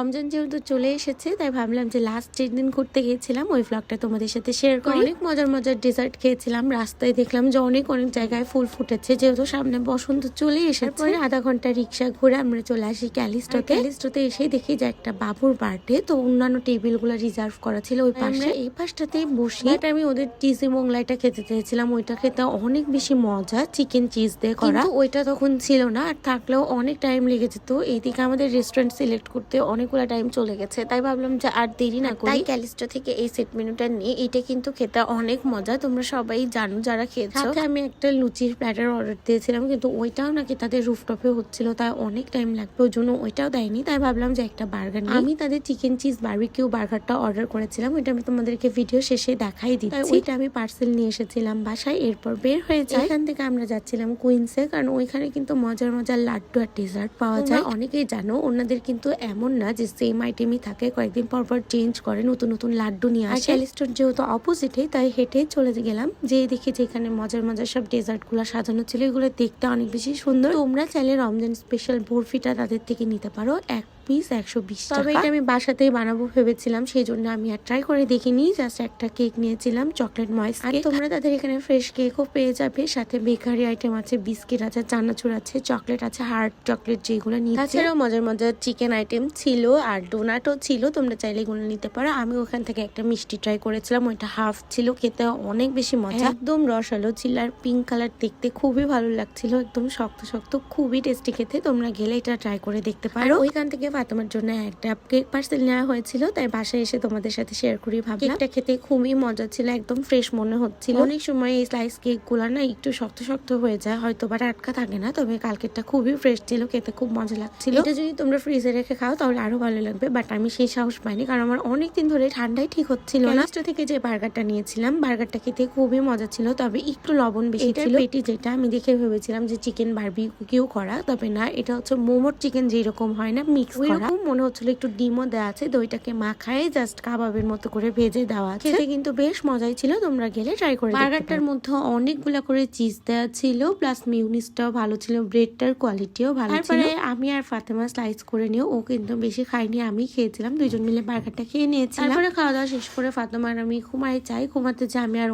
রমজান যেহেতু চলে এসেছে তাই ভাবলাম যে লাস্ট 4 দিন ঘুরতে গিয়েছিলাম ওই ব্লগটা তোমাদের সাথে শেয়ার করি। অনেক মজার মজার ডেজার্ট খেয়েছিলাম, রাস্তায় দেখলাম যে অনেক জায়গায় ফুল ফুটেছে, যেহেতু সামনে বসন্ত চলে এসেছে। পরে আধা ঘন্টা রিক্সা ঘুরে আমরা চলে আসি ক্যালিস্টোতে এসে দেখি যে একটা বাবুর বার্থডে, তো অন্যান্য টেবিল গুলো রিজার্ভ করা ছিল ওই পাশে, এই পাশটাতেই বসে আমি ওদের চিজি মোগলাইটা খেতে চেয়েছিলাম। ওইটা খেতে অনেক বেশি মজা, চিকেন চিজ দিয়ে করা। ওইটা তখন ছিল না, আর থাকলেও অনেক টাইম লেগেছে। তো এইদিকে আমাদের রেস্টুরেন্ট সিলেক্ট করতে অনেকগুলো টাইম চলে গেছে, তাই ভাবলাম যে আর দেরি না করি ক্যালিস্টো থেকে এই সেট মেনুটা নিয়ে। এটা কিন্তু খেতে অনেক মজা, তোমরা সবাই জানো যারা খেয়েছো। আমি একটা লুচির প্ল্যাটার অর্ডার দিয়েছিলাম, কিন্তু ওইটাও নাকি তাদের রুফটপে হচ্ছিল, তাই অনেক টাইম লাগবে, ওই জন্য ওইটাও দেয়নি। তাই ভাবলাম যে একটা বার্গার নিই। আমি তাদের চিকেন চিজ বারবিকিউ বার্গারটা অর্ডার করেছিলাম, ওইটা আমি তোমাদেরকে ভিডিও শেষে দেখাই দিচ্ছি। ওইটা আমি পার্সেল নিয়ে এসেছিলাম বাসায়, এরপর বের হয়ে যাই। এখান থেকে আমরা যাচ্ছিলাম কুইন্সে, কারণ ওইখানে কিন্তু মজার মজার লাড্ডু আর ডেজার্ট পাওয়া যায়। অনেকেই জানো ওনাদের কিন্তু এমন না যে সেম আইটেমই থাকে, কয়েকদিন পর পর চেঞ্জ করে, নতুন নতুন লাড্ডু নিয়ে আসে। ক্যালিস্টোর যেহেতু অপোজিটে, তাই হেঁটেই চলে গেলাম। যে দেখি যে এখানে মজার মজার সব ডেজার্ট গুলো সাজানো ছিল, এগুলো দেখতে অনেক বেশি সুন্দর। তোমরা চাইলে রমজান স্পেশাল বরফিটা তাদের থেকে নিতে পারো, এক পিস 120 টাকা। তবে এটা আমি বাসাতেই বানাবো ভেবেছিলাম, সেই জন্য আমি আর ট্রাই করে দেখিনি। জাস্ট একটা কেক নিয়েছিলাম, চকলেট ময়েস কেক। তোমরা তাদের এখানে ফ্রেশ কেকও পেয়ে যাবে, সাথে বেকারি আইটেম আছে, বিস্কিট আছে, চানাচুর আছে, চকলেট আছে, হার্ড চকলেট যেগুলো নিয়ে। তাছাড়াও মজার মজার চিকেন আইটেম ছিল আর ডোনাটও ছিল, তোমরা চাইলে এগুলো নিতে পারো। আমি ওখান থেকে একটা মিষ্টি ট্রাই করেছিলাম, ওইটা হাফ ছিল, খেতে অনেক বেশি মজা, একদম রসালো ছিল আর পিঙ্ক কালার, দেখতে খুবই ভালো লাগছিল, একদম শক্ত শক্ত, খুবই টেস্টি খেতে। তোমরা গেলে এটা ট্রাই করে দেখতে পারো। ওইখান থেকে ফাতেমার জন্য একটা কেক পার্সেল নেওয়া হয়েছিল, তাই বাসায় এসে তোমাদের সাথে শেয়ার করি ভাবলাম। কেকটা খেতে খুবই মজা ছিল, একদম ফ্রেশ মনে হচ্ছিল। অনেক সময় এই স্লাইস কেক গুলা না একটু শক্ত শক্ত হয়ে যায়, হয়তো বা টাটকা থাকে না, তবে কালকেরটা খুবই ফ্রেশ ছিল, খেতে খুব মজা লাগছিল। এটা যদি তোমরা ফ্রিজে রেখে খাও তাহলে আরো ভালো লাগবে, বাট আমি সেই সাহস পাইনি, কারণ আমার অনেকদিন ধরে ঠান্ডাই ঠিক হচ্ছিল না। ক্যালিস্টো থেকে যে বার্গারটা নিয়েছিলাম, বার্গারটা খেতে খুবই মজা ছিল, তবে একটু লবণ বেশি ছিল। পেটি যেটা আমি দেখে ভেবেছিলাম যে চিকেন বারবিকিউ করা, তবে না, এটা হচ্ছে মোমোর চিকেন যেরকম হয় না মিক্স করা, মনে হচ্ছিল একটু ডিমও দেওয়া আছে, দইটাকে মাখায় জাস্ট কাবাবের মতো করে ভেজে দেওয়া আছে। খেতে কিন্তু বেশ মজাই ছিল, তোমরা গেলে ট্রাই করে। বার্গারটার মধ্যে অনেকগুলা করে চিজ দেওয়া ছিল, প্লাস মিউনিসটাও ভালো ছিল, ব্রেডটার কোয়ালিটিও ভালো ছিল। তারপরে আমি আর ফাতেমা স্লাইস করে নিও, ও কিন্তু বেশি খাইনি, আমি খেয়েছিলাম, দুইজন মিলে বার্গারটা খেয়ে নিয়েছিলাম। তারপরে খাওয়া দাওয়া শেষ করে ফাতেমা আর আমি ঘুমাতে যাই। আমি আর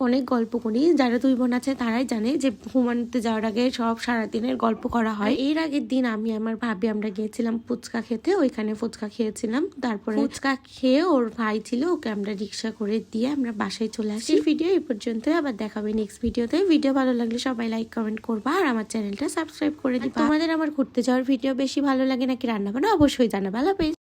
অনেক গল্প করি, যারা দুই বোন আছে তারাই জানে যে ঘুমাতে যাওয়ার আগে সব সারাদিনের গল্প করা হয়। এর আগের দিন আমি আমার ভাবি আমরা গিয়েছিলাম ফুচকা খেতে, ওইখানে ফুচকা খেয়েছিলাম। তারপরে ফুচকা খেয়ে ওর ভাই ছিল, ওকে আমরা রিক্সা করে দিয়ে আমরা বাসায় চলে আসি। ভিডিও এই পর্যন্ত, আবার দেখাবে নেক্সট ভিডিওতে। ভিডিও ভালো লাগলে সবাই লাইক কমেন্ট করবা, আর আমার চ্যানেলটা সাবস্ক্রাইব করে দিবা। তোমাদের আমার ঘুরতে যাওয়ার ভিডিও বেশি ভালো লাগে নাকি রান্না বান্না অবশ্যই জানাবা। আল্লাহ হাফেজ।